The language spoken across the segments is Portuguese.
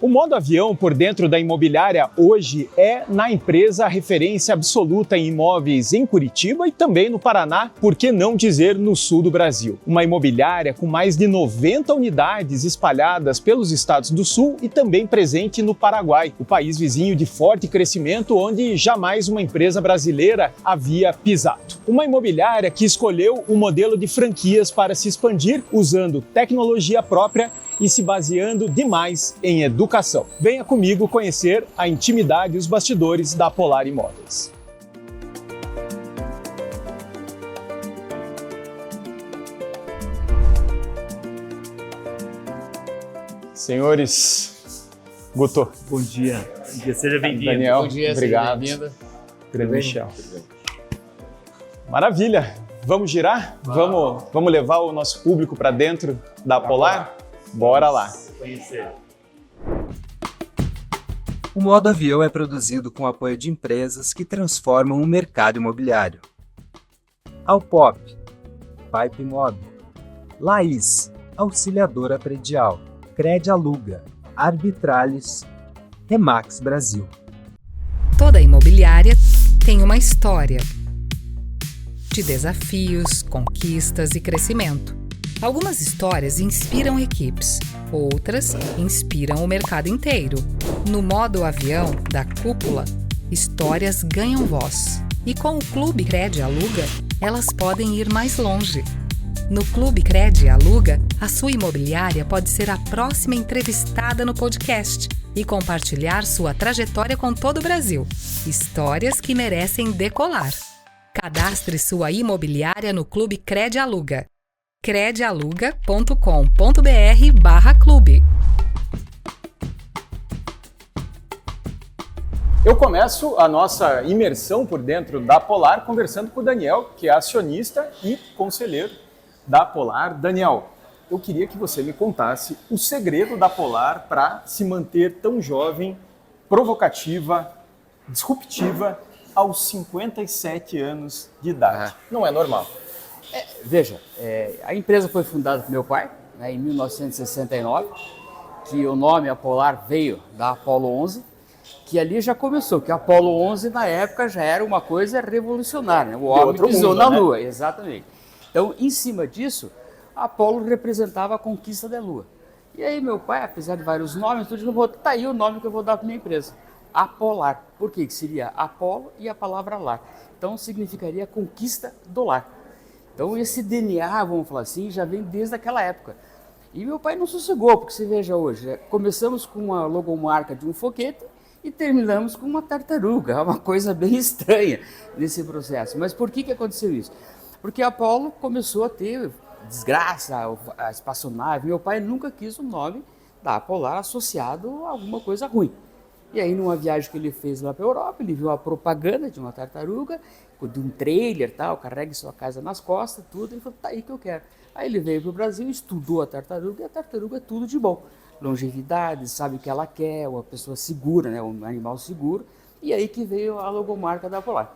O modo avião por dentro da imobiliária hoje é, na empresa, a referência absoluta em imóveis em Curitiba e também no Paraná, por que não dizer no sul do Brasil. Uma imobiliária com mais de 90 unidades espalhadas pelos estados do sul e também presente no Paraguai, o país vizinho de forte crescimento onde jamais uma empresa brasileira havia pisado. Uma imobiliária que escolheu o modelo de franquias para se expandir usando tecnologia própria e se baseando demais em educação. Venha comigo conhecer a intimidade e os bastidores da Polar Imóveis. Senhores, Guto. Bom dia. Seja bem-vindo. Daniel, bom dia, obrigado. Seja bem-vindo. Grande Michel. Maravilha. Vamos girar? Vamos levar o nosso público para dentro da Polar? Bora lá. Conhecer. O modo avião é produzido com o apoio de empresas que transformam o mercado imobiliário. Alpop, Pipe Mob, Laís, Auxiliadora Predial, Cred Aluga, Arbitralis, Remax Brasil. Toda imobiliária tem uma história de desafios, conquistas e crescimento. Algumas histórias inspiram equipes, outras inspiram o mercado inteiro. No modo avião da Cúpula, histórias ganham voz. E com o Clube Cred Aluga, elas podem ir mais longe. No Clube Cred Aluga, a sua imobiliária pode ser a próxima entrevistada no podcast e compartilhar sua trajetória com todo o Brasil. Histórias que merecem decolar. Cadastre sua imobiliária no Clube Cred Aluga. credaluga.com.br/clube. Eu começo a nossa imersão por dentro da Polar conversando com o Daniel, que é acionista e conselheiro da Polar. Daniel, eu queria que você me contasse o segredo da Polar para se manter tão jovem, provocativa, disruptiva aos 57 anos de idade. Não é normal. Veja, a empresa foi fundada por meu pai, né, em 1969, que o nome Apolar veio da Apollo 11, que ali já começou, que a Apollo 11 na época já era uma coisa revolucionária, né? O homem pisou na Lua, né? Exatamente. Então, em cima disso, a Apollo representava a conquista da Lua. E aí meu pai, apesar de vários nomes, tá aí o nome que eu vou dar para minha empresa, Apolar. Por quê? Que seria Apolo e a palavra lar. Então significaria conquista do lar. Então esse DNA, vamos falar assim, já vem desde aquela época. E meu pai não sossegou, porque você veja hoje, começamos com uma logomarca de um foguete e terminamos com uma tartaruga, é uma coisa bem estranha nesse processo. Mas por que aconteceu isso? Porque a Apollo começou a ter desgraça, a espaçonave. Meu pai nunca quis o nome da Apolar associado a alguma coisa ruim. E aí, numa viagem que ele fez lá para a Europa, ele viu a propaganda de uma tartaruga, de um trailer, tal, carregue sua casa nas costas, tudo, ele falou, tá aí que eu quero. Aí ele veio para o Brasil, estudou a tartaruga, e a tartaruga é tudo de bom. Longevidade, sabe o que ela quer, uma pessoa segura, né, um animal seguro, e aí que veio a logomarca da Polar.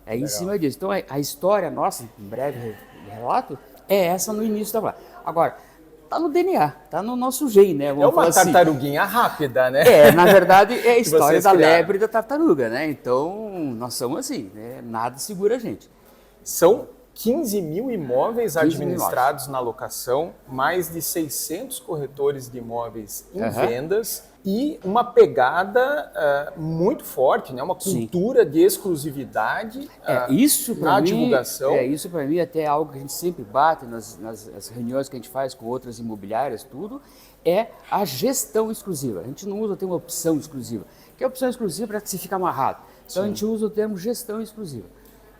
É em cima disso. Então, a história nossa, em breve relato, é essa no início da Polar. Agora, tá no DNA, tá no nosso gene, né? Vamos uma tartaruguinha assim, rápida, né? Na verdade, é a história da lebre e da tartaruga, né? Então, nós somos assim, né? Nada segura a gente. São 15 mil imóveis administrados na locação, mais de 600 corretores de imóveis em vendas e uma pegada muito forte, né? Uma cultura de exclusividade na divulgação. Isso para mim até é algo que a gente sempre bate nas reuniões que a gente faz com outras imobiliárias, tudo, é a gestão exclusiva. A gente não usa o termo opção exclusiva, que a opção exclusiva para que você fique amarrado. Então a gente usa o termo gestão exclusiva.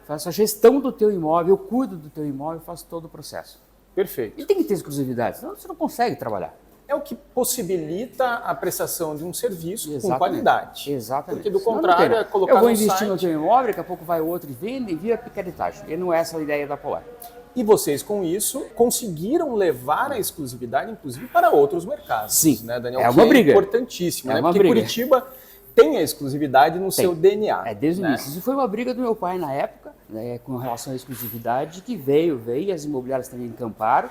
Faço a gestão do teu imóvel, eu cuido do teu imóvel, faço todo o processo. Perfeito. E tem que ter exclusividade, senão você não consegue trabalhar. É o que possibilita a prestação de um serviço com qualidade. Exatamente. Porque do contrário é colocar no site... Eu vou investir no teu imóvel, daqui a pouco vai outro e vende e vira picaretagem. E não é essa a ideia da Polar. E vocês, com isso, conseguiram levar a exclusividade, inclusive, para outros mercados. Sim, né, Daniel? É uma briga. É importantíssimo, né? Porque Curitiba tem a exclusividade no seu DNA. Desde o início. Isso foi uma briga do meu pai na época, né, com relação à exclusividade, que veio e as imobiliárias também encamparam.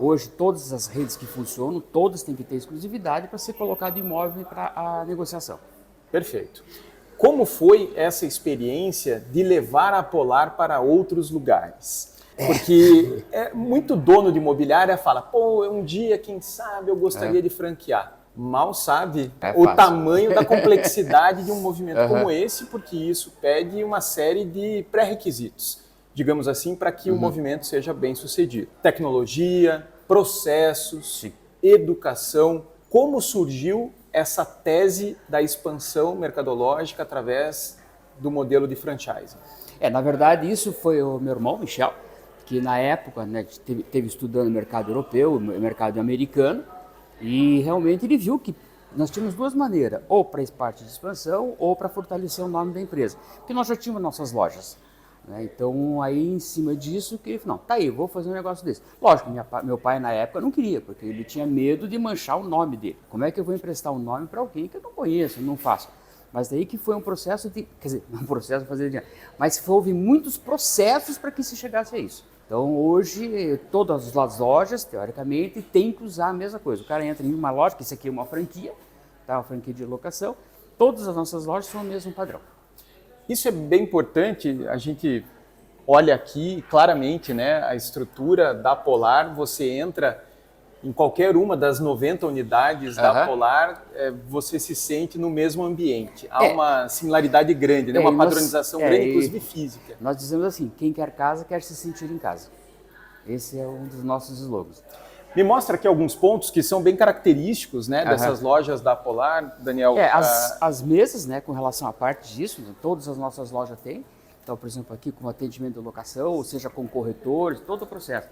Hoje, todas as redes que funcionam, todas têm que ter exclusividade para ser colocado imóvel para a negociação. Perfeito. Como foi essa experiência de levar a Polar para outros lugares? Porque muito dono de imobiliária fala, pô, um dia, quem sabe, eu gostaria de franquear. Mal sabe o tamanho da complexidade de um movimento como esse, porque isso pede uma série de pré-requisitos, digamos assim, para que o movimento seja bem sucedido. Tecnologia, processos, educação. Como surgiu essa tese da expansão mercadológica através do modelo de franchising? Na verdade, isso foi o meu irmão, Michel, que na época, né, teve estudando o mercado europeu, o mercado americano, e realmente ele viu que nós tínhamos duas maneiras, ou para parte de expansão ou para fortalecer o nome da empresa, porque nós já tínhamos nossas lojas. Né? Então, aí em cima disso, que ele falou, não, tá aí, vou fazer um negócio desse. Lógico, meu pai na época não queria, porque ele tinha medo de manchar o nome dele. Como é que eu vou emprestar um nome para alguém que eu não conheço, não faço? Mas daí que foi um processo de, quer dizer, um processo de fazer dinheiro, mas houve muitos processos para que se chegasse a isso. Então, hoje, todas as lojas, teoricamente, têm que usar a mesma coisa. O cara entra em uma loja, que isso aqui é uma franquia, tá? Uma franquia de locação, todas as nossas lojas são o mesmo padrão. Isso é bem importante, a gente olha aqui claramente, né, a estrutura da Polar, você entra em qualquer uma das 90 unidades da Polar, você se sente no mesmo ambiente. Há uma similaridade grande, né, uma padronização grande, inclusive física. Nós dizemos assim, quem quer casa, quer se sentir em casa. Esse é um dos nossos slogans. Me mostra aqui alguns pontos que são bem característicos, né, dessas lojas da Polar, Daniel. As mesas, né, com relação à parte disso, né, todas as nossas lojas têm. Então, por exemplo, aqui com atendimento de locação, ou seja, com corretores, todo o processo.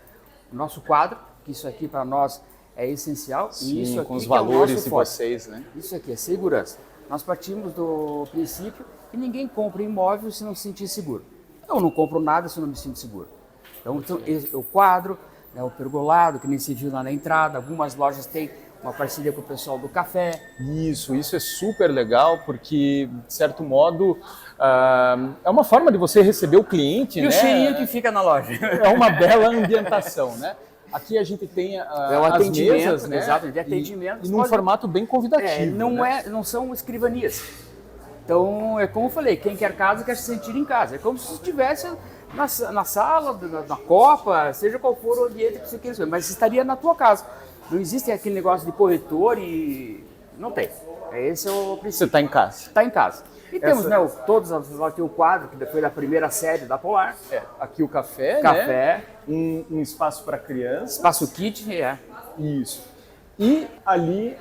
O nosso quadro, que isso aqui para nós é essencial. Sim, e isso aqui com os valores de vocês, né? Isso aqui é segurança. Nós partimos do princípio que ninguém compra imóvel se não se sentir seguro. Eu não compro nada se não me sinto seguro. Então o quadro, né, o pergolado, que nem se viu lá na entrada, algumas lojas têm uma parceria com o pessoal do café. Isso é super legal, porque, de certo modo, é uma forma de você receber o cliente, e né? O cheirinho que fica na loja. É uma bela ambientação, né? Aqui a gente tem as mesas, né? Exato, de atendimento. E num formato bem convidativo. Não são escrivanias. Então, é como eu falei, quem quer casa quer se sentir em casa. É como se estivesse na sala, na copa, seja qual for o ambiente que você queira, mas estaria na tua casa. Não existe aquele negócio de corretor e... Não tem. Esse é o princípio. Você está em casa. Está em casa. E temos, né, todas as lojas, tem o quadro, que foi da primeira série da Polar. Aqui o café, né? Um espaço para criança. Espaço kit, Isso. E ali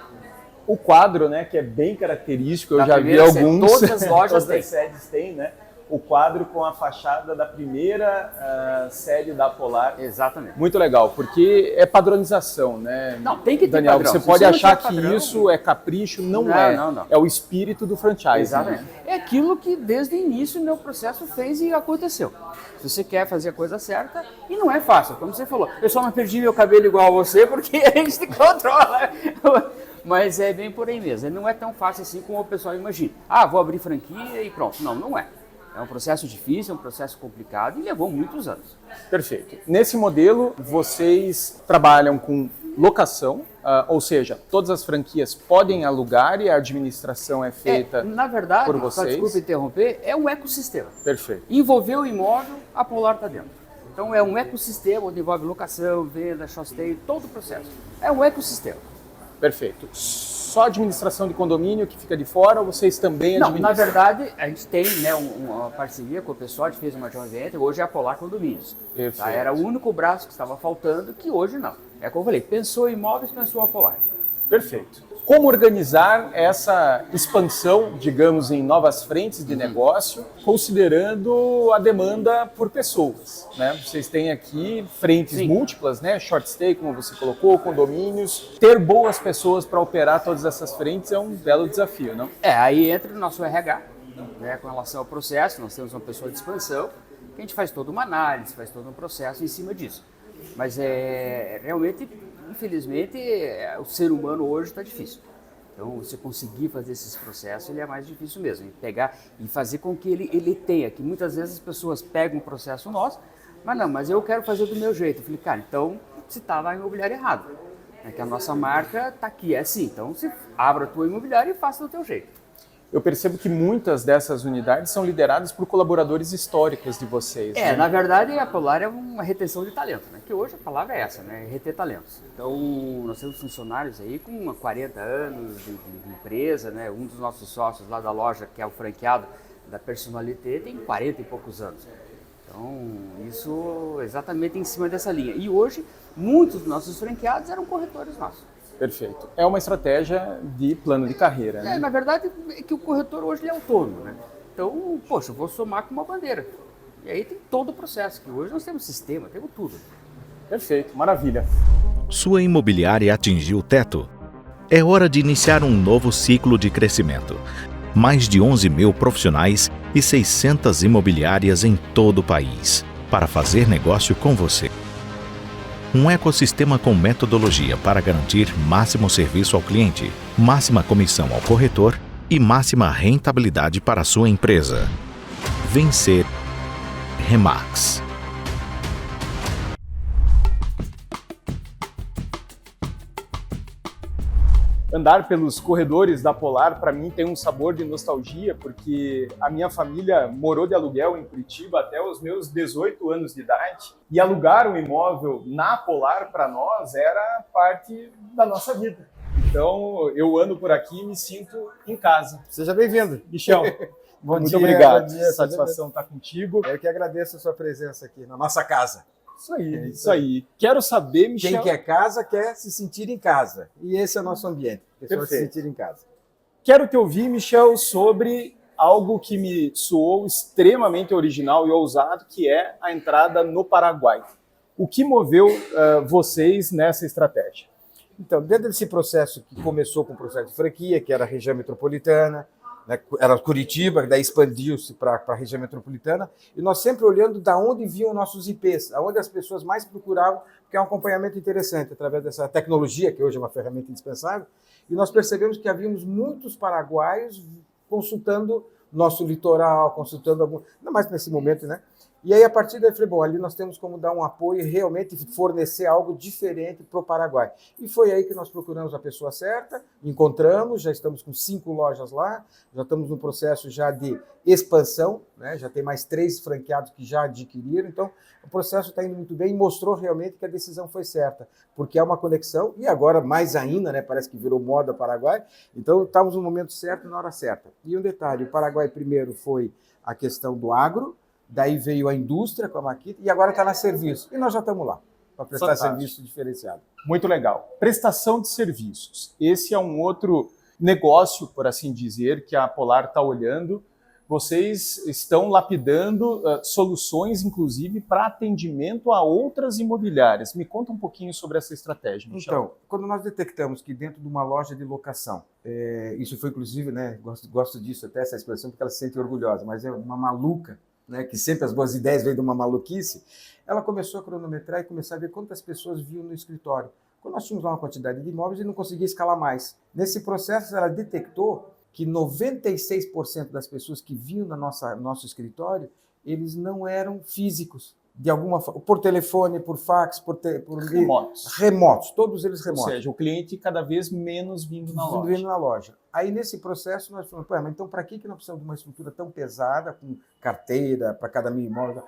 o quadro, né, que é bem característico, eu já vi alguns. Todas as lojas todas as sedes têm, né? O quadro com a fachada da primeira série da Polar. Exatamente. Muito legal, porque é padronização, né? Não, tem que ter Daniel, padrão. você pode achar que isso é capricho, não é. Não. É o espírito do franchising. Exatamente. Né? É aquilo que desde o início o meu processo fez e aconteceu. Se você quer fazer a coisa certa, e não é fácil, como você falou. Eu só não perdi meu cabelo igual a você, porque a gente controla. Mas é bem por aí mesmo. Não é tão fácil assim como o pessoal imagina. Vou abrir franquia e pronto. Não é. É um processo difícil, é um processo complicado e levou muitos anos. Perfeito. Nesse modelo, vocês trabalham com locação, ou seja, todas as franquias podem alugar e a administração é feita na verdade, por vocês? Desculpa interromper, é um ecossistema. Perfeito. Envolveu o imóvel, a Polar está dentro. Então é um ecossistema onde envolve locação, venda, showstay, todo o processo. É um ecossistema. Perfeito. Só a administração de condomínio que fica de fora ou vocês também administram? Não, na verdade, a gente tem, né, uma parceria com o pessoal, a gente fez uma joint venture, hoje é a Polar Condomínios. Tá? Era o único braço que estava faltando, que hoje não. É como eu falei, pensou em imóveis, pensou a Polar. Perfeito. Como organizar essa expansão, digamos, em novas frentes de negócio, considerando a demanda por pessoas, né? Vocês têm aqui frentes múltiplas, né? Short stay, como você colocou, condomínios. Ter boas pessoas para operar todas essas frentes é um belo desafio, não? Aí entra o nosso RH, né? Com relação ao processo, nós temos uma pessoa de expansão, que a gente faz toda uma análise, faz todo um processo em cima disso. Mas realmente, infelizmente, o ser humano hoje está difícil. Então, você conseguir fazer esses processos, ele é mais difícil mesmo. Pegar e fazer com que ele tenha, que muitas vezes as pessoas pegam um processo nosso, mas eu quero fazer do meu jeito. Eu falei, cara, então se estava a imobiliária errada. É que a nossa marca está aqui, é assim. Então, você abra a tua imobiliária e faça do teu jeito. Eu percebo que muitas dessas unidades são lideradas por colaboradores históricos de vocês. Né? Na verdade, a Polar é uma retenção de talento, né? Que hoje a palavra é essa, né? Reter talentos. Então, nós temos funcionários aí com 40 anos de empresa, né? Um dos nossos sócios lá da loja, que é o franqueado da Personalité, tem 40 e poucos anos. Então, isso exatamente em cima dessa linha. E hoje, muitos dos nossos franqueados eram corretores nossos. Perfeito. É uma estratégia de plano de carreira, né? Na verdade, é que o corretor hoje ele é autônomo, né? Então, poxa, eu vou somar com uma bandeira. E aí tem todo o processo, que hoje nós temos sistema, temos tudo. Perfeito, maravilha. Sua imobiliária atingiu o teto? É hora de iniciar um novo ciclo de crescimento. Mais de 11 mil profissionais e 600 imobiliárias em todo o país para fazer negócio com você. Um ecossistema com metodologia para garantir máximo serviço ao cliente, máxima comissão ao corretor e máxima rentabilidade para a sua empresa. Vencer Remax. Andar pelos corredores da Polar, para mim, tem um sabor de nostalgia, porque a minha família morou de aluguel em Curitiba até os meus 18 anos de idade, e alugar um imóvel na Polar, para nós, era parte da nossa vida. Então, eu ando por aqui e me sinto em casa. Seja bem-vindo. Michel, Bom muito dia, obrigado. bom dia. Satisfação estar contigo. Eu que agradeço a sua presença aqui na nossa casa. Isso aí. Quero saber, Michel... Quem quer casa, quer se sentir em casa. E esse é o nosso ambiente, pessoas se sentirem em casa. Quero te ouvir, Michel, sobre algo que me soou extremamente original e ousado, que é a entrada no Paraguai. O que moveu vocês nessa estratégia? Então, dentro desse processo que começou com o processo de franquia, que era a região metropolitana, né, era Curitiba, daí expandiu-se para a região metropolitana, e nós sempre olhando da onde vinham nossos IPs, aonde as pessoas mais procuravam, porque é um acompanhamento interessante, através dessa tecnologia, que hoje é uma ferramenta indispensável, e nós percebemos que havíamos muitos paraguaios consultando nosso litoral, consultando algum... Ainda mais nesse momento, né? E aí, a partir daí, eu falei, bom, ali nós temos como dar um apoio e realmente fornecer algo diferente para o Paraguai. E foi aí que nós procuramos a pessoa certa, encontramos, já estamos com 5 lojas lá, já estamos no processo já de expansão, né? Já tem mais 3 franqueados que já adquiriram, então o processo está indo muito bem e mostrou realmente que a decisão foi certa, porque é uma conexão, e agora mais ainda, né? Parece que virou moda Paraguai, então estamos no momento certo e na hora certa. E um detalhe, o Paraguai primeiro foi a questão do agro, daí veio a indústria com a Makita e agora está na serviço. E nós já estamos lá para prestar serviço diferenciado. Muito legal. Prestação de serviços. Esse é um outro negócio, por assim dizer, que a Polar está olhando. Vocês estão lapidando soluções, inclusive, para atendimento a outras imobiliárias. Me conta um pouquinho sobre essa estratégia, Michel. Então, quando nós detectamos que dentro de uma loja de locação, isso foi inclusive, né, gosto disso até, essa expressão, porque ela se sente orgulhosa, mas é uma maluca, né, que sempre as boas ideias vêm de uma maluquice, ela começou a cronometrar e começar a ver quantas pessoas viam no escritório. Quando nós tínhamos lá uma quantidade de imóveis, e não conseguia escalar mais. Nesse processo, ela detectou que 96% das pessoas que vinham no nosso escritório, eles não eram físicos, de alguma forma, por telefone, por fax, por remotos, todos eles remotos. Ou seja, o cliente cada vez menos vindo na loja. Aí, nesse processo, nós falamos, mas então, para que nós precisamos de uma estrutura tão pesada, com carteira, para cada 1000 imóveis?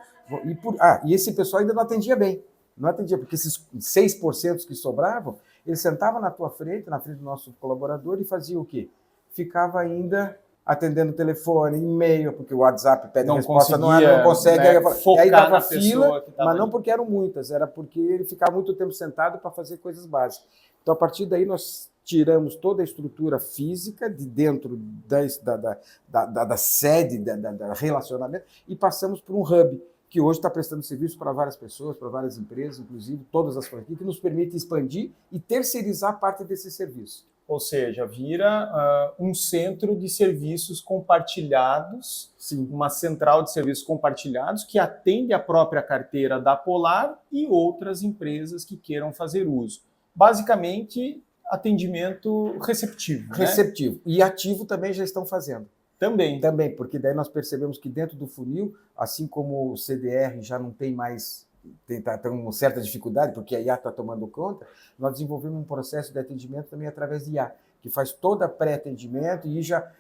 E esse pessoal ainda não atendia bem. Não atendia, porque esses 6% que sobravam, eles sentavam na tua frente, na frente do nosso colaborador, e faziam o quê? Ficava ainda atendendo telefone, e-mail, porque o WhatsApp pede resposta, não consegue. Né, e aí dava fila, mas não porque eram muitas, era porque ele ficava muito tempo sentado para fazer coisas básicas. Então, a partir daí, nós tiramos toda a estrutura física de dentro da sede, da relacionamento, e passamos por um hub, que hoje está prestando serviço para várias pessoas, para várias empresas, inclusive todas as franquias, que nos permite expandir e terceirizar parte desse serviço. Ou seja, vira um centro de serviços compartilhados, sim, uma central de serviços compartilhados que atende a própria carteira da Polar e outras empresas que queiram fazer uso. Basicamente, atendimento receptivo. Receptivo. Né? E ativo também já estão fazendo. Também, porque daí nós percebemos que dentro do funil, assim como o CDR já não tem mais está com uma certa dificuldade, porque a IA está tomando conta, nós desenvolvemos um processo de atendimento também através de IA, que faz todo o pré-atendimento e já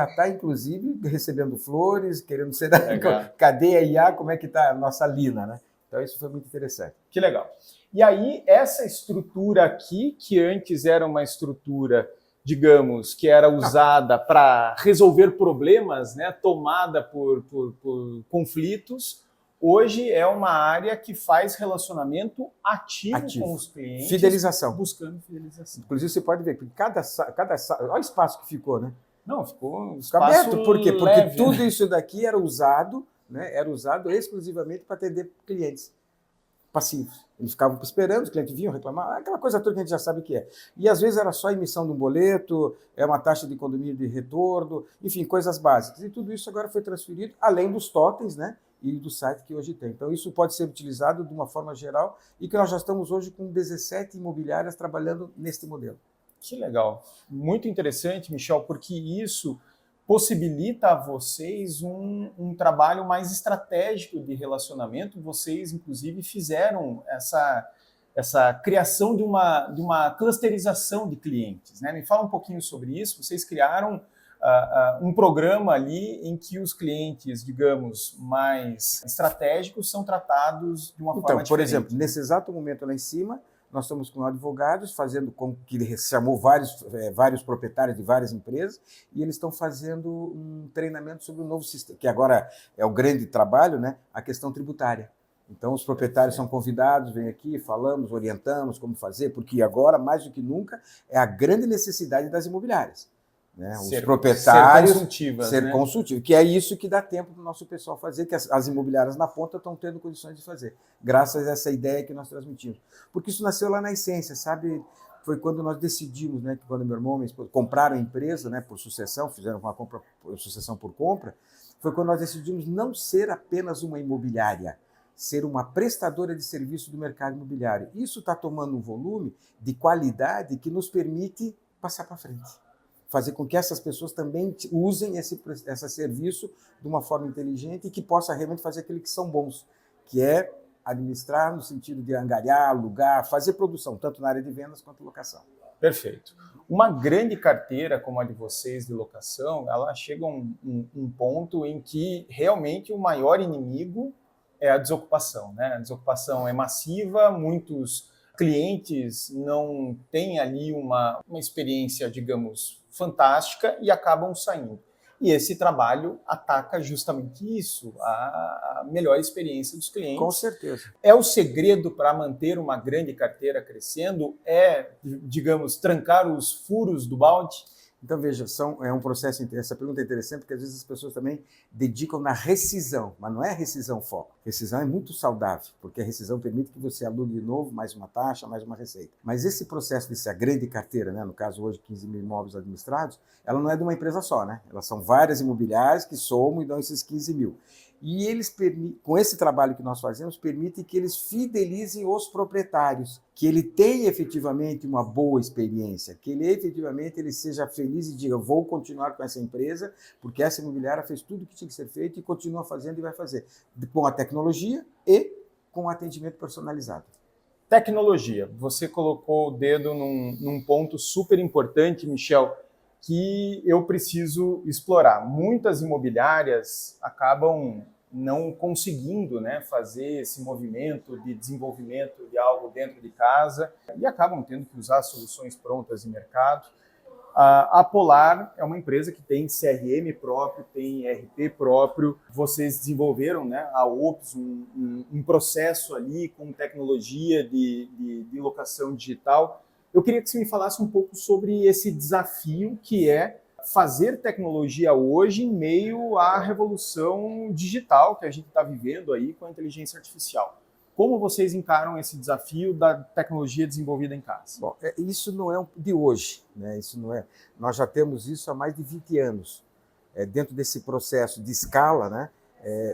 está, inclusive, recebendo flores, querendo ser... Cadê a IA? Como é que está a nossa Lina, né? Então, isso foi muito interessante. Que legal. E aí, essa estrutura aqui, que antes era uma estrutura, digamos, que era usada para resolver problemas, né, tomada por conflitos, hoje é uma área que faz relacionamento ativo com os clientes. Fidelização. Buscando fidelização. Inclusive, você pode ver que cada olha o espaço que ficou, né? Não, ficou um Ficou espaço aberto. Por quê? Porque leve, tudo né? isso daqui era usado, né? Era usado exclusivamente para atender clientes passivos. Eles ficavam esperando, os clientes vinham reclamar, aquela coisa toda que a gente já sabe que é. E às vezes era só a emissão de um boleto, uma taxa de condomínio de retorno, enfim, coisas básicas. E tudo isso agora foi transferido, além dos totens, né? E do site que hoje tem. Então isso pode ser utilizado de uma forma geral e que nós já estamos hoje com 17 imobiliárias trabalhando neste modelo. Que legal. Muito interessante, Michel, porque isso possibilita a vocês um trabalho mais estratégico de relacionamento. Vocês, inclusive, fizeram essa criação de uma clusterização de clientes, né? Me fala um pouquinho sobre isso. Vocês criaram um programa ali em que os clientes, digamos, mais estratégicos são tratados de uma forma diferente. Por exemplo, nesse exato momento lá em cima, nós estamos com advogados fazendo com que ele chamou vários proprietários de várias empresas e eles estão fazendo um treinamento sobre o novo sistema, que agora é o grande trabalho, né? A questão tributária. Então, os proprietários são convidados, vêm aqui, falamos, orientamos como fazer, porque agora, mais do que nunca, é a grande necessidade das imobiliárias. Né? Os proprietários ser consultivos, que é isso que dá tempo para o nosso pessoal fazer, que as imobiliárias na ponta estão tendo condições de fazer, graças a essa ideia que nós transmitimos. Porque isso nasceu lá na essência, sabe? Foi quando nós decidimos, né, que quando meu irmão e minha esposa compraram a empresa, né, por sucessão, fizeram uma sucessão por compra, foi quando nós decidimos não ser apenas uma imobiliária, ser uma prestadora de serviço do mercado imobiliário. Isso está tomando um volume de qualidade que nos permite passar para frente. Fazer com que essas pessoas também usem esse serviço de uma forma inteligente e que possa realmente fazer aquilo que são bons, que é administrar no sentido de angariar, alugar, fazer produção, tanto na área de vendas quanto locação. Perfeito. Uma grande carteira como a de vocês de locação, ela chega a um ponto em que realmente o maior inimigo é a desocupação, né? A desocupação é massiva, muitos clientes não têm ali uma experiência, digamos, fantástica e acabam saindo. E esse trabalho ataca justamente isso, a melhor experiência dos clientes. Com certeza. É o segredo para manter uma grande carteira crescendo? É, digamos, trancar os furos do balde? Então, veja, é um processo, essa pergunta é interessante, porque às vezes as pessoas também dedicam na rescisão, mas não é rescisão foco. Rescisão é muito saudável, porque a rescisão permite que você alugue de novo, mais uma taxa, mais uma receita. Mas esse processo dessa grande carteira, né, no caso hoje 15 mil imóveis administrados, ela não é de uma empresa só, né? Elas são várias imobiliárias que somam e dão esses 15 mil. E eles, com esse trabalho que nós fazemos, permite que eles fidelizem os proprietários, que ele tenha efetivamente uma boa experiência, que ele seja feliz e diga, vou continuar com essa empresa, porque essa imobiliária fez tudo o que tinha que ser feito e continua fazendo e vai fazer, com a tecnologia e com o atendimento personalizado. Tecnologia. Você colocou o dedo num ponto super importante, Michel, que eu preciso explorar. Muitas imobiliárias acabam não conseguindo, né, fazer esse movimento de desenvolvimento de algo dentro de casa e acabam tendo que usar soluções prontas de mercado. A Polar é uma empresa que tem CRM próprio, tem ERP próprio. Vocês desenvolveram, né, a Ops, um processo ali com tecnologia de locação digital. Eu queria que você me falasse um pouco sobre esse desafio que é fazer tecnologia hoje em meio à revolução digital que a gente está vivendo aí com a inteligência artificial. Como vocês encaram esse desafio da tecnologia desenvolvida em casa? Bom, isso não é de hoje, né? Isso não é. Nós já temos isso há mais de 20 anos. Dentro desse processo de escala, né?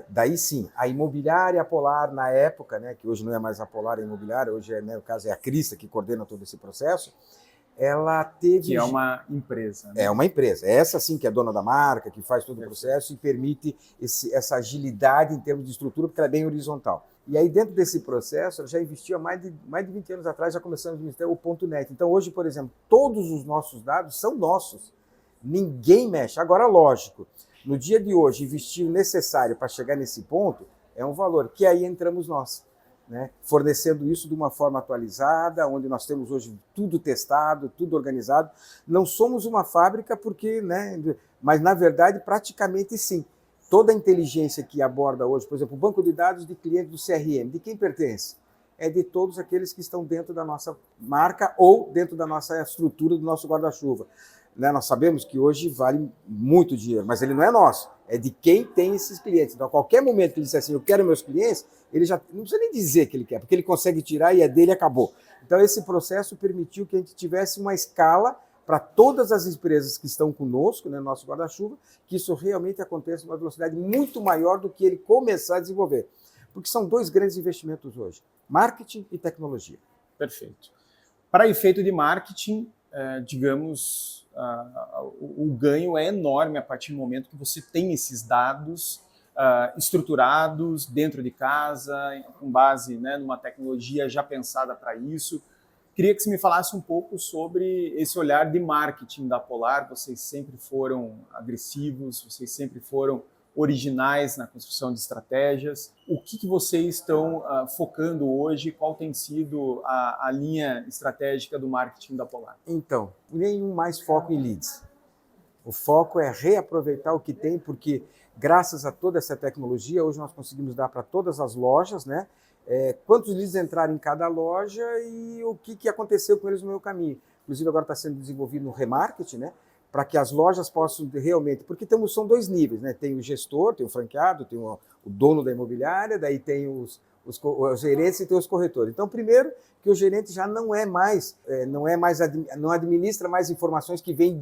Daí sim, a imobiliária Polar na época, né, que hoje não é mais a Polar, a imobiliária, hoje no caso é a Crista que coordena todo esse processo, ela teve... Que é uma empresa. Né? É uma empresa. Essa sim que é dona da marca, que faz todo o processo e permite essa agilidade em termos de estrutura, porque ela é bem horizontal. E aí, dentro desse processo, ela já investiu há mais de 20 anos atrás, já começamos a investir o .net. Então, hoje, por exemplo, todos os nossos dados são nossos. Ninguém mexe. Agora, lógico, no dia de hoje, investir o necessário para chegar nesse ponto é um valor, que aí entramos nós. Né, fornecendo isso de uma forma atualizada, onde nós temos hoje tudo testado, tudo organizado. Não somos uma fábrica porque, né, mas na verdade praticamente sim. Toda a inteligência que aborda hoje, por exemplo, o banco de dados de cliente do CRM, de quem pertence? É de todos aqueles que estão dentro da nossa marca ou dentro da nossa estrutura, do nosso guarda-chuva. Né, nós sabemos que hoje vale muito dinheiro, mas ele não é nosso, é de quem tem esses clientes. Então, a qualquer momento que ele disser assim, eu quero meus clientes, ele já não precisa nem dizer que ele quer, porque ele consegue tirar e é dele e acabou. Então, esse processo permitiu que a gente tivesse uma escala para todas as empresas que estão conosco, né, no nosso guarda-chuva, que isso realmente aconteça numa velocidade muito maior do que ele começar a desenvolver. Porque são dois grandes investimentos hoje, marketing e tecnologia. Perfeito. Para efeito de marketing, digamos... o ganho é enorme a partir do momento que você tem esses dados estruturados dentro de casa, com base, né, numa tecnologia já pensada para isso. Queria que você me falasse um pouco sobre esse olhar de marketing da Polar. Vocês sempre foram agressivos, vocês sempre foram originais na construção de estratégias. O que vocês estão focando hoje? Qual tem sido a linha estratégica do marketing da Polar? Então, nenhum mais foco em leads. O foco é reaproveitar o que tem, porque graças a toda essa tecnologia, hoje nós conseguimos dar para todas as lojas, né? Quantos leads entraram em cada loja e o que aconteceu com eles no meu caminho. Inclusive agora está sendo desenvolvido no remarketing, né? Para que as lojas possam realmente... Porque são dois níveis, né? Tem o gestor, tem o franqueado, tem o dono da imobiliária, daí tem os gerentes e tem os corretores. Então, primeiro, que o gerente já não administra mais informações que vêm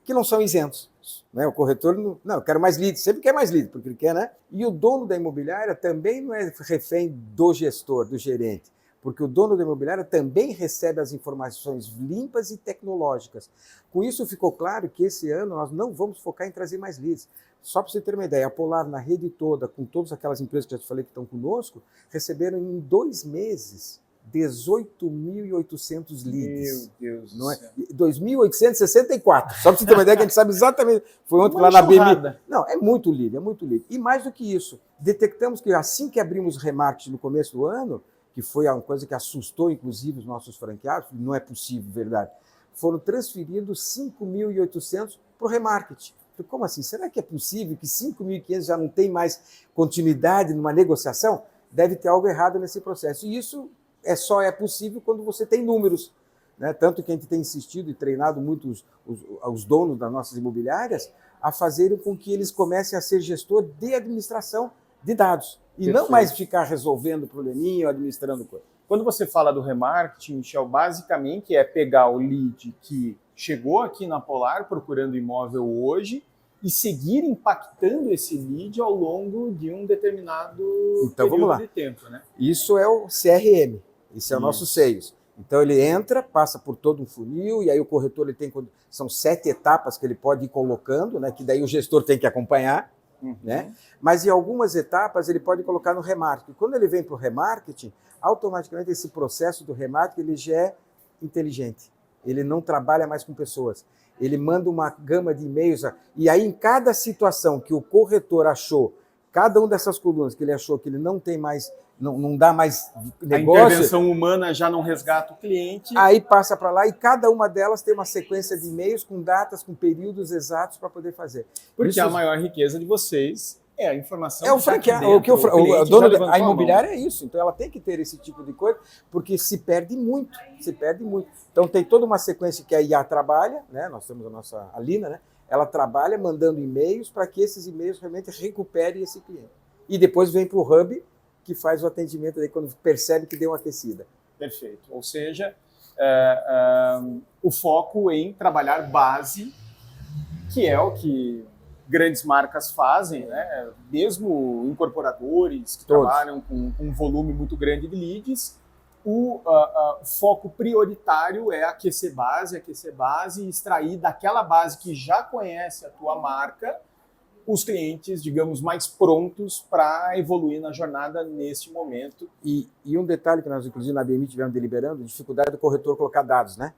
que não são isentos. Né? O corretor, não, eu quero mais leads, sempre quer mais leads, porque ele quer, né? E o dono da imobiliária também não é refém do gestor, do gerente. Porque o dono da imobiliária também recebe as informações limpas e tecnológicas. Com isso ficou claro que esse ano nós não vamos focar em trazer mais leads. Só para você ter uma ideia, a Polar na rede toda, com todas aquelas empresas que eu já te falei que estão conosco, receberam em 2 meses 18.800 leads. Meu Deus não do é? céu. 2.864. Só para você ter uma ideia que a gente sabe exatamente. Foi ontem lá na BM. Não, é muito lead, é muito lead. E mais do que isso, detectamos que assim que abrimos o remarketing no começo do ano, que foi uma coisa que assustou, inclusive, os nossos franqueados, não é possível, verdade, foram transferidos 5.800 para o remarketing. Como assim? Será que é possível que 5.500 já não tem mais continuidade numa negociação? Deve ter algo errado nesse processo. E isso só é possível quando você tem números. Né? Tanto que a gente tem insistido e treinado muito os donos das nossas imobiliárias a fazerem com que eles comecem a ser gestor de administração de dados. E Perfeito. Não mais ficar resolvendo probleminha ou administrando coisa. Quando você fala do remarketing, Michel, basicamente é pegar o lead que chegou aqui na Polar procurando imóvel hoje e seguir impactando esse lead ao longo de um determinado período de tempo. Né? Isso é o CRM, isso é o nosso Sales. Então ele entra, passa por todo um funil e aí o corretor ele tem, são 7 etapas que ele pode ir colocando, né, que daí o gestor tem que acompanhar. Né? Mas em algumas etapas ele pode colocar no remarketing. Quando ele vem para o remarketing, automaticamente esse processo do remarketing ele já é inteligente. Ele não trabalha mais com pessoas. Ele manda uma gama de e-mails e aí em cada situação que o corretor achou, cada uma dessas colunas que ele achou que ele não tem mais, não dá mais negócio... A intervenção humana já não resgata o cliente. Aí passa para lá e cada uma delas tem uma sequência de e-mails com datas, com períodos exatos para poder fazer. Porque isso, a maior riqueza de vocês é a informação. É o franqueado, o dono da imobiliária é isso. Então ela tem que ter esse tipo de coisa, porque se perde muito. Então tem toda uma sequência que a IA trabalha, né? Nós temos a nossa Alina, né? Ela trabalha mandando e-mails para que esses e-mails realmente recuperem esse cliente. E depois vem para o Hub, que faz o atendimento aí quando percebe que deu uma aquecida. Perfeito. Ou seja, o foco em trabalhar base, que é o que grandes marcas fazem, né? Mesmo incorporadores que trabalham com um volume muito grande de leads, o foco prioritário é aquecer base e extrair daquela base que já conhece a tua marca os clientes, digamos, mais prontos para evoluir na jornada neste momento. E um detalhe que nós, inclusive, na BMI tivemos deliberando, dificuldade do corretor colocar dados, né?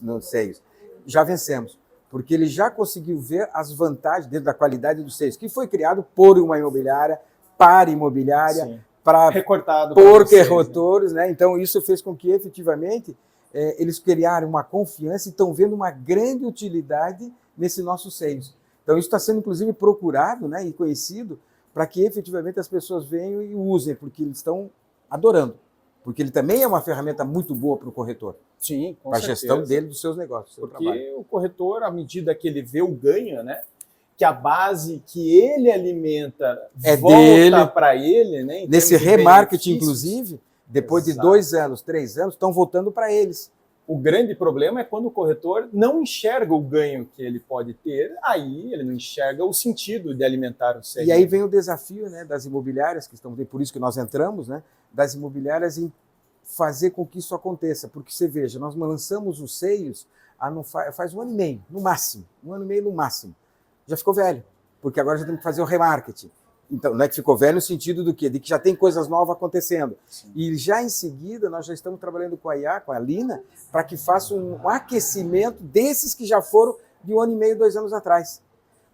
Nos seios. Já vencemos, porque ele já conseguiu ver as vantagens dentro da qualidade dos seios, que foi criado por uma imobiliária, para imobiliária, para recortado por corretores, né? Então, isso fez com que, efetivamente, eles criaram uma confiança e estão vendo uma grande utilidade nesses nossos seios. Então, isso está sendo, inclusive, procurado, né, e conhecido para que, efetivamente, as pessoas venham e usem, porque eles estão adorando. Porque ele também é uma ferramenta muito boa para o corretor. Sim, com para a certeza. gestão dele, dos seus negócios. Porque o corretor, à medida que ele vê o ganho, né, que a base que ele alimenta volta para ele. Né, nesse remarketing, inclusive, depois de 2 anos, 3 anos, estão voltando para eles. O grande problema é quando o corretor não enxerga o ganho que ele pode ter, aí ele não enxerga o sentido de alimentar o segmento. E aí vem o desafio, né, das imobiliárias, que estão, por isso que nós entramos, né, das imobiliárias em fazer com que isso aconteça. Porque você veja, nós lançamos os seios faz 1 ano e meio, no máximo. 1 ano e meio no máximo. Já ficou velho, porque agora já temos que fazer o remarketing. Então, não é que ficou velho no sentido do quê? De que já tem coisas novas acontecendo. Sim. E já em seguida, nós já estamos trabalhando com a IA, com a Lina, para que faça um aquecimento desses que já foram de 1 ano e meio, 2 anos atrás.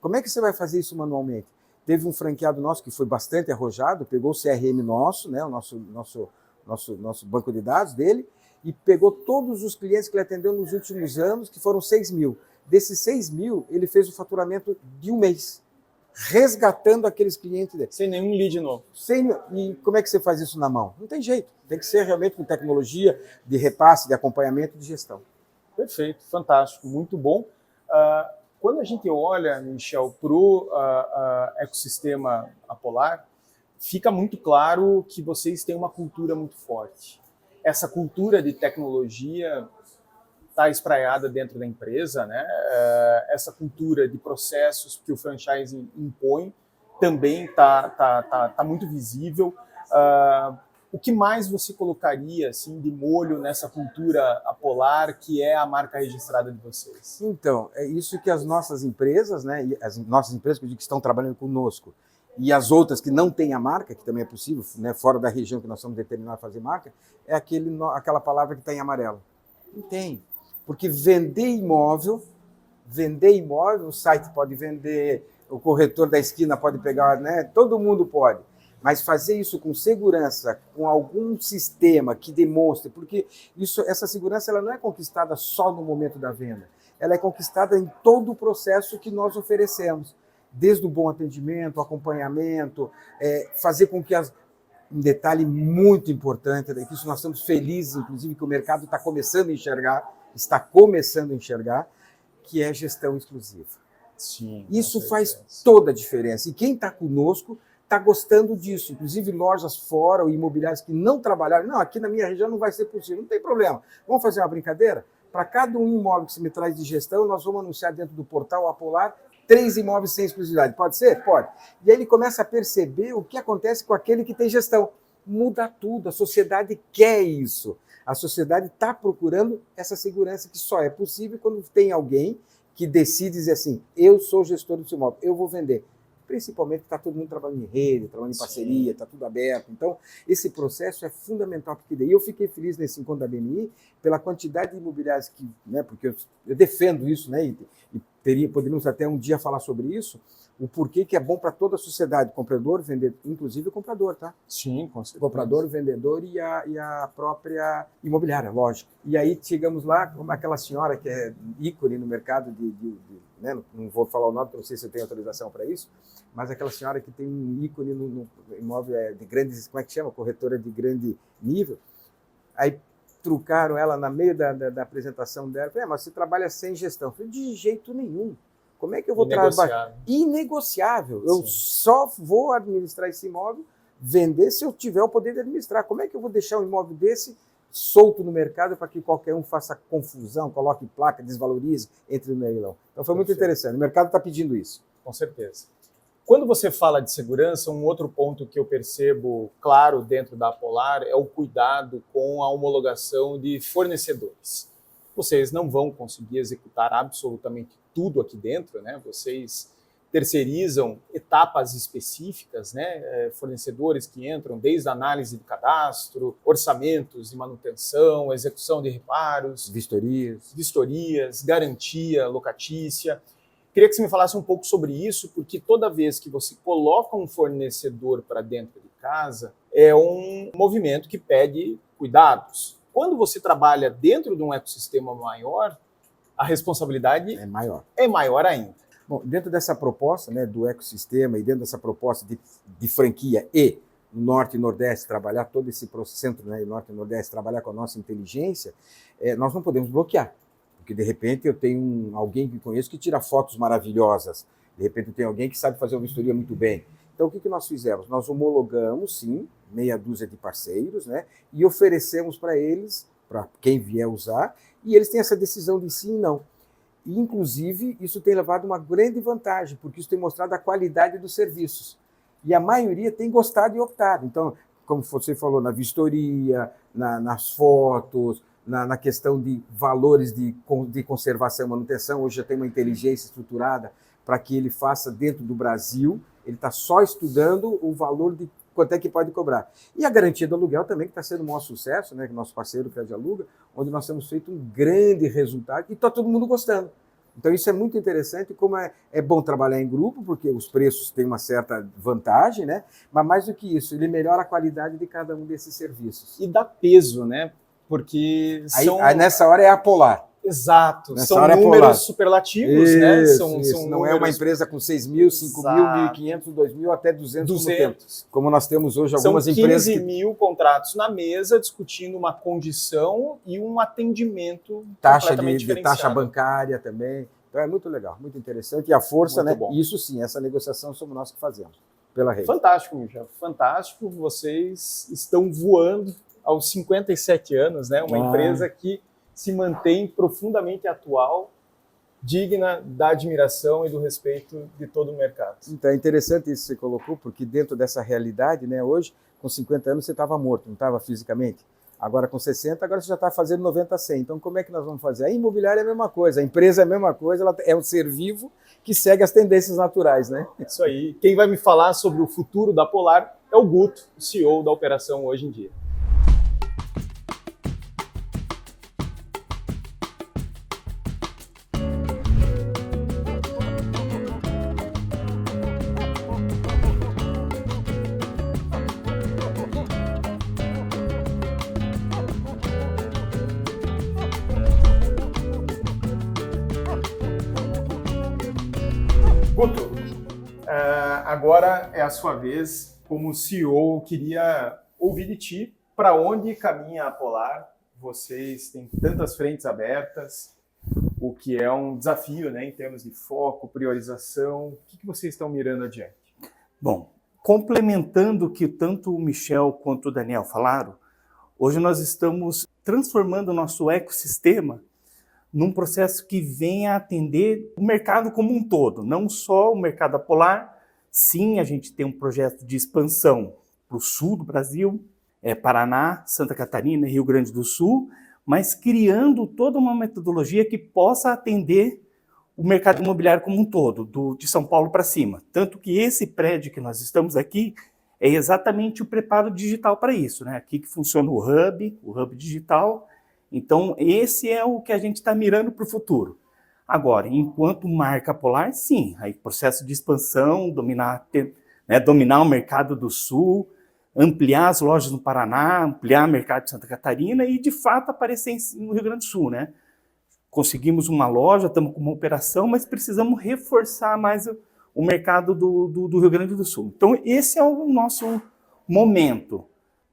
Como é que você vai fazer isso manualmente? Teve um franqueado nosso que foi bastante arrojado, pegou o CRM nosso, né, o nosso banco de dados dele, e pegou todos os clientes que ele atendeu nos últimos anos, que foram 6 mil. Desses 6 mil, ele fez o faturamento de 1 mês. Resgatando aqueles clientes dele. Sem nenhum lead novo. E como é que você faz isso na mão? Não tem jeito. Tem que ser realmente com tecnologia de repasse, de acompanhamento e de gestão. Perfeito, fantástico, muito bom. Quando a gente olha, Michel, para o ecossistema Apolar, fica muito claro que vocês têm uma cultura muito forte. Essa cultura de tecnologia está espraiada dentro da empresa, né? Essa cultura de processos que o franchising impõe também tá muito visível. O que mais você colocaria assim, de molho nessa cultura Apolar, que é a marca registrada de vocês? Então, é isso que as nossas empresas, né, as nossas empresas que estão trabalhando conosco, e as outras que não têm a marca, que também é possível, né, fora da região que nós somos determinados a fazer marca, é aquela palavra que está em amarelo. Não tem. Porque vender imóvel, o site pode vender, o corretor da esquina pode pegar, né? Todo mundo pode. Mas fazer isso com segurança, com algum sistema que demonstre, porque essa segurança ela não é conquistada só no momento da venda, ela é conquistada em todo o processo que nós oferecemos, desde o bom atendimento, acompanhamento, fazer com que um detalhe muito importante, que isso nós estamos felizes, inclusive, que o mercado está começando a enxergar, que é gestão exclusiva. Sim, isso faz toda a diferença. E quem está conosco está gostando disso. Inclusive lojas fora ou imobiliários que não trabalharam. Não, aqui na minha região não vai ser possível. Não tem problema. Vamos fazer uma brincadeira? Para cada um imóvel que você me traz de gestão, nós vamos anunciar dentro do portal Apolar 3 imóveis sem exclusividade. Pode ser? Pode. E aí ele começa a perceber o que acontece com aquele que tem gestão. Muda tudo. A sociedade quer isso. A sociedade está procurando essa segurança que só é possível quando tem alguém que decide dizer assim, eu sou gestor do seu imóvel, eu vou vender. Principalmente está todo mundo trabalhando em rede, trabalhando em parceria, está tudo aberto. Então, esse processo é fundamental. Porque daí eu fiquei feliz nesse encontro da BNI pela quantidade de imobiliários que, né, porque eu defendo isso, né, e poderíamos até um dia falar sobre isso, o porquê que é bom para toda a sociedade, comprador, vendedor, inclusive o comprador, tá? Sim, com certeza. Comprador, o vendedor e a própria imobiliária, lógico. E aí chegamos lá, como aquela senhora que é ícone no mercado né, não vou falar o nome, não sei se eu tenho autorização para isso, mas aquela senhora que tem um ícone no imóvel de grandes, como é que chama? Corretora de grande nível. Aí trucaram ela no meio da apresentação dela. Falei, mas você trabalha sem gestão. Eu falei, de jeito nenhum. Como é que eu vou trabalhar? Inegociável. Eu só vou administrar esse imóvel, vender se eu tiver o poder de administrar. Como é que eu vou deixar um imóvel desse solto no mercado para que qualquer um faça confusão, coloque placa, desvalorize, entre no leilão? Então foi muito interessante. O mercado está pedindo isso. Com certeza. Quando você fala de segurança, um outro ponto que eu percebo claro dentro da Apolar é o cuidado com a homologação de fornecedores. Vocês não vão conseguir executar absolutamente tudo aqui dentro, né? Vocês terceirizam etapas específicas, né? Fornecedores que entram desde a análise de cadastro, orçamentos de manutenção, execução de reparos, vistorias, garantia locatícia. Queria que você me falasse um pouco sobre isso, porque toda vez que você coloca um fornecedor para dentro de casa, é um movimento que pede cuidados. Quando você trabalha dentro de um ecossistema maior, a responsabilidade é maior ainda. Bom, dentro dessa proposta, né, do ecossistema e dentro dessa proposta de franquia e no Norte e Nordeste trabalhar todo esse centro, né, Norte e Nordeste trabalhar com a nossa inteligência, nós não podemos bloquear. Porque, de repente, eu tenho alguém que conheço que tira fotos maravilhosas. De repente, eu tenho alguém que sabe fazer uma vistoria muito bem. Então, o que nós fizemos? Nós homologamos, sim, meia dúzia de parceiros, né? E oferecemos para eles, para quem vier usar, e eles têm essa decisão de sim e não. E, inclusive, isso tem levado uma grande vantagem, porque isso tem mostrado a qualidade dos serviços. E a maioria tem gostado e optado. Então, como você falou, na vistoria, nas fotos, na questão de valores de conservação e manutenção, hoje já tem uma inteligência estruturada para que ele faça dentro do Brasil, ele está só estudando o valor de quanto é que pode cobrar. E a garantia do aluguel também, que está sendo um maior sucesso, né, que nosso parceiro Crédito Aluga, onde nós temos feito um grande resultado e está todo mundo gostando. Então isso é muito interessante, como é bom trabalhar em grupo, porque os preços têm uma certa vantagem, né? Mas mais do que isso, ele melhora a qualidade de cada um desses serviços. E dá peso, né? Porque aí nessa hora é a Polar. Exato, nessa são números superlativos, isso, né? São não números... é uma empresa com 6 mil, 5 mil, 1.500, 2 mil, até 200. Como nós temos hoje algumas empresas. São 15 mil contratos na mesa discutindo uma condição e um atendimento completamente diferenciado. Taxa bancária também. Então é muito legal, muito interessante. E a força, muito né? Bom. Isso sim, essa negociação somos nós que fazemos pela rede. Fantástico, Michel, fantástico. Vocês estão voando aos 57 anos, né? Uma empresa que se mantém profundamente atual, digna da admiração e do respeito de todo o mercado. Então é interessante isso que você colocou, porque dentro dessa realidade, né, hoje, com 50 anos você estava morto, não estava fisicamente. Agora com 60, agora você já está fazendo 90 a 100. Então como é que nós vamos fazer? A imobiliária é a mesma coisa, a empresa é a mesma coisa, ela é um ser vivo que segue as tendências naturais, né? Isso aí. Quem vai me falar sobre o futuro da Polar é o Guto, o CEO da operação hoje em dia. Guto, agora é a sua vez. Como CEO, eu queria ouvir de ti para onde caminha a Polar. Vocês têm tantas frentes abertas, o que é um desafio, né, em termos de foco, priorização. O que vocês estão mirando adiante? Bom, complementando o que tanto o Michel quanto o Daniel falaram, hoje nós estamos transformando o nosso ecossistema num processo que venha atender o mercado como um todo, não só o mercado da Polar. Sim, a gente tem um projeto de expansão para o sul do Brasil, Paraná, Santa Catarina e Rio Grande do Sul, mas criando toda uma metodologia que possa atender o mercado imobiliário como um todo, de São Paulo para cima. Tanto que esse prédio que nós estamos aqui é exatamente o preparo digital para isso, né? Aqui que funciona o hub digital. Então, esse é o que a gente está mirando para o futuro. Agora, enquanto marca Polar, sim, aí processo de expansão, dominar o mercado do Sul, ampliar as lojas no Paraná, ampliar o mercado de Santa Catarina e, de fato, aparecer no Rio Grande do Sul, né? Conseguimos uma loja, estamos com uma operação, mas precisamos reforçar mais o mercado do Rio Grande do Sul. Então, esse é o nosso momento.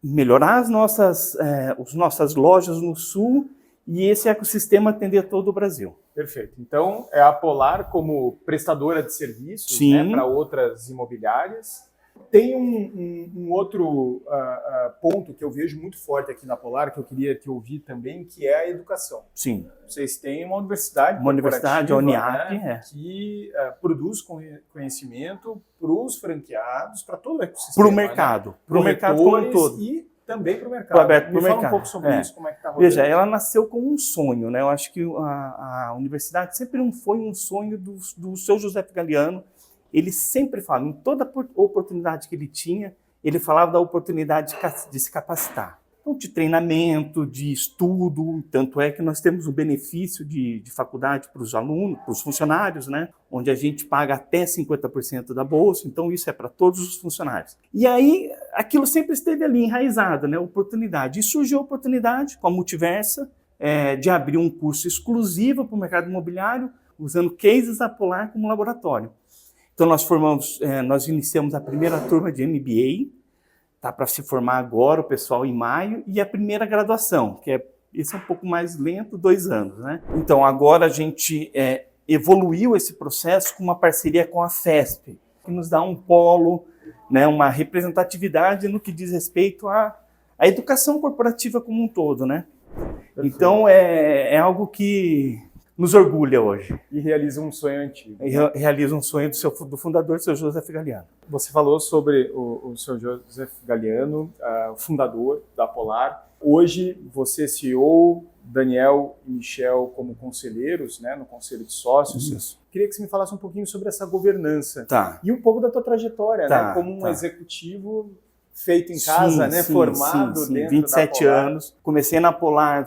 Melhorar as nossas lojas no Sul e esse ecossistema atender todo o Brasil. Perfeito. Então, é a Polar como prestadora de serviços, né, para outras imobiliárias, Tem um outro ponto que eu vejo muito forte aqui na Polar, que eu queria te ouvir também, que é a educação. Sim. Vocês têm uma universidade, a Uniap, né, que produz conhecimento para os franqueados, para todo o ecossistema. Para o mercado. Né? Para o mercado como um todo. E também para o mercado. Aberto para o mercado. Fala um pouco sobre isso, como é que está rodando. Veja, ela nasceu como um sonho, né? Eu acho que a universidade sempre não foi um sonho do seu José Galiano. Ele sempre fala, em toda oportunidade que ele tinha, ele falava da oportunidade de se capacitar. Então, de treinamento, de estudo, tanto é que nós temos o benefício de faculdade para os alunos, para os funcionários, né? Onde a gente paga até 50% da bolsa, então isso é para todos os funcionários. E aí, aquilo sempre esteve ali enraizado, né? Oportunidade. E surgiu a oportunidade com a Multiversa de abrir um curso exclusivo para o mercado imobiliário, usando cases da Polar como laboratório. Então, nós iniciamos a primeira turma de MBA, tá para se formar agora o pessoal em maio, e a primeira graduação, esse é um pouco mais lento, 2 anos, né? Então, agora a gente evoluiu esse processo com uma parceria com a FESP, que nos dá um polo, né, uma representatividade no que diz respeito à educação corporativa como um todo, né? Então, é algo que nos orgulha hoje. E realiza um sonho antigo. Realiza um sonho do fundador, seu José Galiano. Você falou sobre o seu José Galiano, o fundador da Polar. Hoje, você, CEO, Daniel e Michel como conselheiros, né, no Conselho de Sócios. Isso. Queria que você me falasse um pouquinho sobre essa governança. Tá. E um pouco da tua trajetória, né, como um executivo feito em casa, né, formado dentro 27 da Polar. anos. Comecei na Polar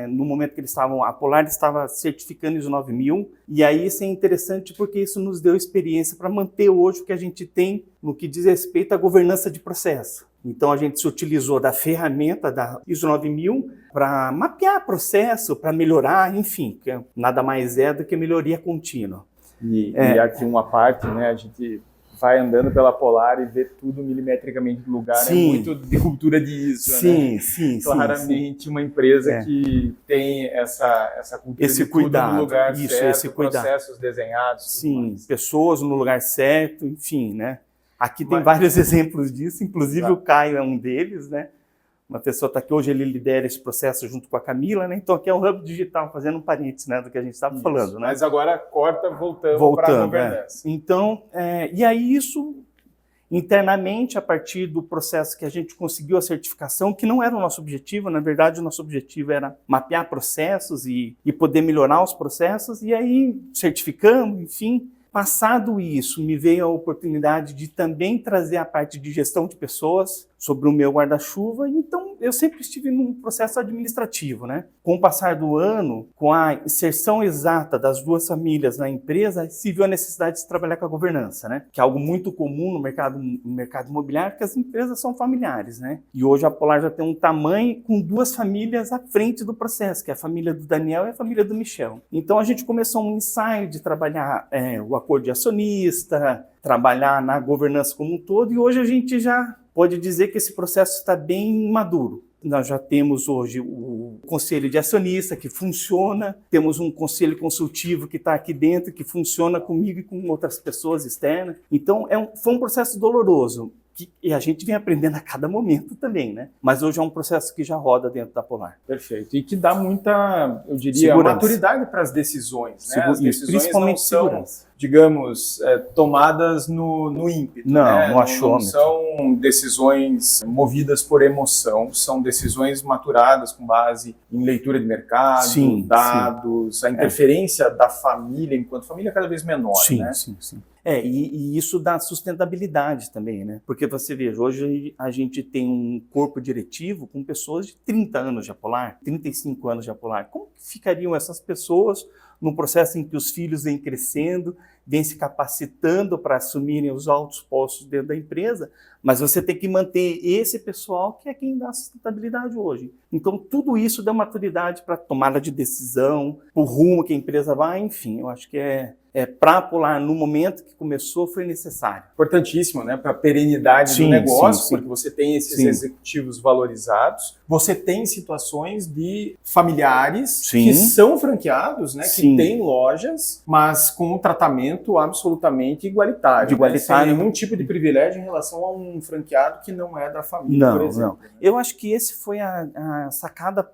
no momento que a Polar estava certificando ISO 9000, e aí isso é interessante porque isso nos deu experiência para manter hoje o que a gente tem no que diz respeito à governança de processo. Então a gente se utilizou da ferramenta da ISO 9000 para mapear processo, para melhorar, enfim, que nada mais é do que melhoria contínua. E aqui uma parte, né, a gente vai andando pela Polar e vê tudo milimetricamente no lugar. Sim. É muito de cultura de ISO, sim, né? Sim, claramente uma empresa que tem essa cultura esse de cuidado, tudo no lugar isso, certo, esse cuidado. processos desenhados. Sim, pessoas no lugar certo, enfim, né? Aqui tem vários exemplos disso, inclusive o Caio é um deles, né? Uma pessoa está aqui hoje, ele lidera esse processo junto com a Camila, né? Então aqui é um hub digital, fazendo um parênteses, né, do que a gente estava falando, né? Mas agora voltando para a governança. Então, e aí isso internamente, a partir do processo que a gente conseguiu a certificação, que não era o nosso objetivo, na verdade o nosso objetivo era mapear processos e poder melhorar os processos, e aí certificamos, enfim. Passado isso, me veio a oportunidade de também trazer a parte de gestão de pessoas sobre o meu guarda-chuva, então eu sempre estive num processo administrativo, né? Com o passar do ano, com a inserção exata das 2 famílias na empresa, se viu a necessidade de trabalhar com a governança, né? Que é algo muito comum no mercado imobiliário, que as empresas são familiares, né? E hoje a Polar já tem um tamanho com 2 famílias à frente do processo, que é a família do Daniel e a família do Michel. Então a gente começou um ensaio de trabalhar o acordo de acionista, trabalhar na governança como um todo, e hoje a gente já pode dizer que esse processo está bem maduro. Nós já temos hoje o conselho de acionista que funciona, temos um conselho consultivo que está aqui dentro, que funciona comigo e com outras pessoas externas. Então, foi um processo doloroso, e a gente vem aprendendo a cada momento também, né? Mas hoje é um processo que já roda dentro da Polar. Perfeito. E que dá muita, eu diria, segurança. Maturidade para as decisões, né? As decisões principalmente não são, segurança. digamos, tomadas no ímpeto. Não, né? no achômetro. Não são decisões movidas por emoção, são decisões maturadas com base em leitura de mercado, dados, a interferência da família, enquanto família é cada vez menor, né? Sim. E isso dá sustentabilidade também, né? Porque você veja, hoje a gente tem um corpo diretivo com pessoas de 30 anos de Polar, 35 anos de Polar. Como que ficariam essas pessoas num processo em que os filhos vêm crescendo, vêm se capacitando para assumirem os altos postos dentro da empresa, mas você tem que manter esse pessoal que é quem dá sustentabilidade hoje. Então, tudo isso dá maturidade para tomada de decisão, o rumo que a empresa vai, enfim, eu acho que para a Polar, no momento que começou, foi necessário. Importantíssimo, né, para a perenidade do negócio, porque você tem esses executivos valorizados, você tem situações de familiares que são franqueados, né, que têm lojas, mas com o tratamento tratamento absolutamente igualitário. Igualitário. Sem nenhum tipo de privilégio em relação a um franqueado que não é da família, por exemplo. Não. Eu acho que esse foi a sacada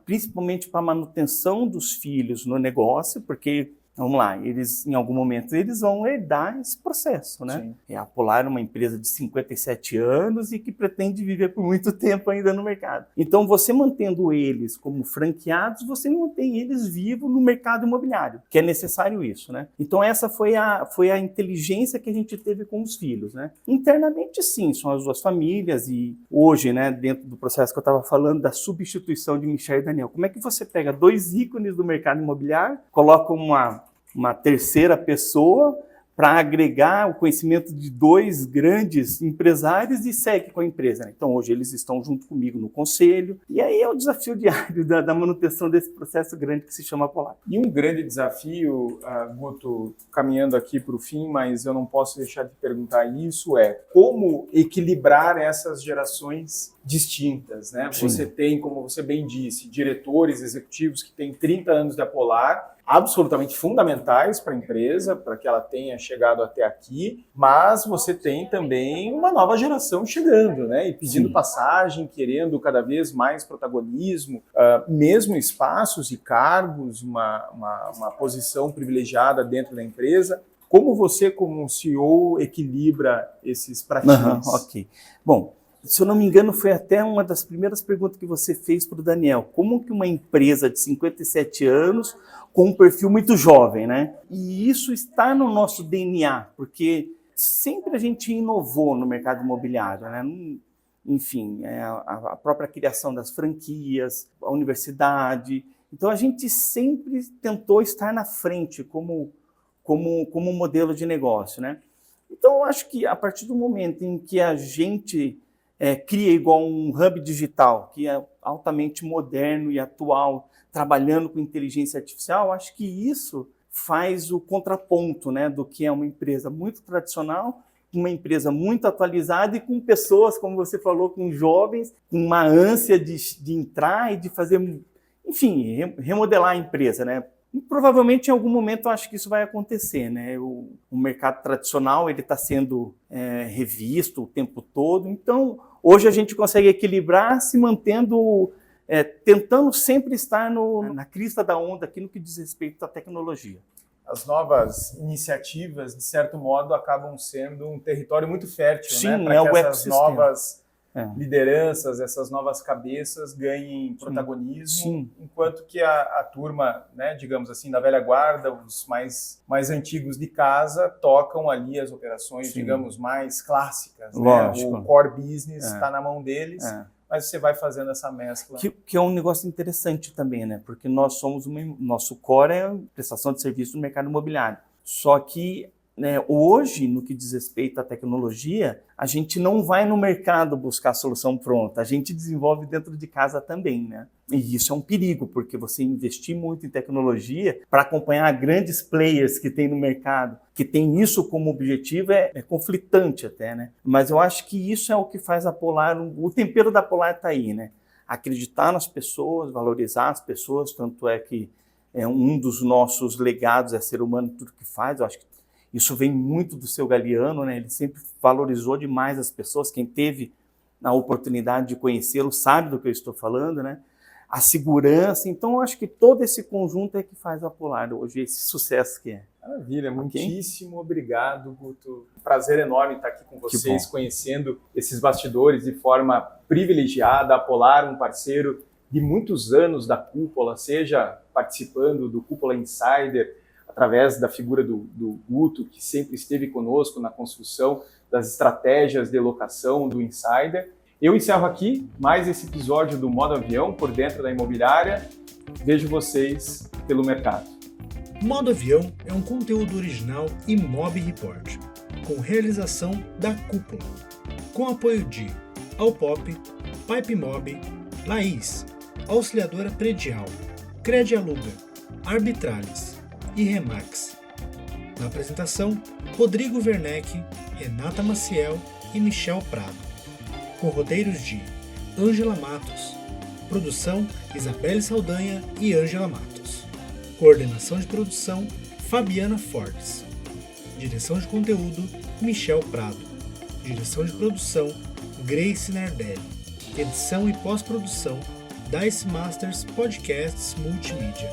principalmente para a manutenção dos filhos no negócio, porque, vamos lá, eles em algum momento eles vão herdar esse processo, né? Sim. A Polar é uma empresa de 57 anos e que pretende viver por muito tempo ainda no mercado. Então, você mantendo eles como franqueados, você mantém eles vivos no mercado imobiliário, que é necessário isso, né? Então, essa foi a inteligência que a gente teve com os filhos, né? Internamente, sim, são as duas famílias e hoje, né, dentro do processo que eu estava falando da substituição de Michel e Daniel, como é que você pega dois ícones do mercado imobiliário, coloca uma terceira pessoa para agregar o conhecimento de dois grandes empresários e segue com a empresa, né? Então, hoje eles estão junto comigo no conselho e aí é o desafio diário da manutenção desse processo grande que se chama Polar. E um grande desafio, Guto, caminhando aqui para o fim, mas eu não posso deixar de perguntar isso, é como equilibrar essas gerações distintas, né? Sim. Você tem, como você bem disse, diretores executivos que têm 30 anos da Polar, absolutamente fundamentais para a empresa, para que ela tenha chegado até aqui, mas você tem também uma nova geração chegando, né? E pedindo Sim. passagem, querendo cada vez mais protagonismo, mesmo espaços e cargos, uma posição privilegiada dentro da empresa. Como você, como CEO, equilibra esses pratinhos? Ok. Bom, se eu não me engano, foi até uma das primeiras perguntas que você fez para o Daniel. Como que uma empresa de 57 anos, com um perfil muito jovem, né? E isso está no nosso DNA, porque sempre a gente inovou no mercado imobiliário, né? Enfim, a própria criação das franquias, a universidade. Então, a gente sempre tentou estar na frente como modelo de negócio, né? Então, eu acho que a partir do momento em que a gente cria igual um hub digital, que é altamente moderno e atual, trabalhando com inteligência artificial, acho que isso faz o contraponto, né, do que é uma empresa muito tradicional, uma empresa muito atualizada e com pessoas, como você falou, com jovens, com uma ânsia de entrar e de fazer, enfim, remodelar a empresa, né? E provavelmente em algum momento eu acho que isso vai acontecer, né? O mercado tradicional ele está sendo revisto o tempo todo, então hoje a gente consegue equilibrar se mantendo, tentando sempre estar na crista da onda aqui no que diz respeito à tecnologia. As novas iniciativas, de certo modo, acabam sendo um território muito fértil, Sim, né? Para que o essas ecossistema. novas lideranças, essas novas cabeças ganhem protagonismo, Sim. enquanto que a turma, né, digamos assim, da velha guarda, os mais antigos de casa, tocam ali as operações, Sim. digamos, mais clássicas. Lógico. Né? O core business está na mão deles, mas você vai fazendo essa mescla. Que é um negócio interessante também, né? Porque nós somos nosso core é a prestação de serviço no mercado imobiliário. Só que hoje, no que diz respeito à tecnologia, a gente não vai no mercado buscar a solução pronta, a gente desenvolve dentro de casa também, né? E isso é um perigo, porque você investir muito em tecnologia para acompanhar grandes players que tem no mercado, que tem isso como objetivo, é conflitante até, né? Mas eu acho que isso é o que faz a Polar, o tempero da Polar está aí, né? Acreditar nas pessoas, valorizar as pessoas, tanto é que um dos nossos legados é ser humano em tudo que faz, eu acho que isso vem muito do seu Galiano, né? Ele sempre valorizou demais as pessoas. Quem teve a oportunidade de conhecê-lo sabe do que eu estou falando, né? A segurança. Então, eu acho que todo esse conjunto é que faz a Polar hoje, esse sucesso que é. Maravilha, muitíssimo obrigado, Guto. Prazer enorme estar aqui com vocês, conhecendo esses bastidores de forma privilegiada. A Polar, um parceiro de muitos anos da Cúpula, seja participando do Cúpula Insider, através da figura do Guto, que sempre esteve conosco na construção das estratégias de locação do Insider. Eu encerro aqui mais esse episódio do Modo Avião por dentro da imobiliária. Vejo vocês pelo mercado. Modo Avião é um conteúdo original Imob Report, com realização da Cúpula, com apoio de Alpop, Pipe Mob, Laís, Auxiliadora Predial, Credialuga, Arbitralis e Remax. Na apresentação, Rodrigo Werneck, Renata Maciel e Michel Prado. Com roteiros de Ângela Matos. Produção, Isabelle Saldanha e Ângela Matos. Coordenação de produção, Fabiana Fortes. Direção de conteúdo, Michel Prado. Direção de produção, Grace Nardelli. Edição e pós-produção, Dice Masters Podcasts Multimídia.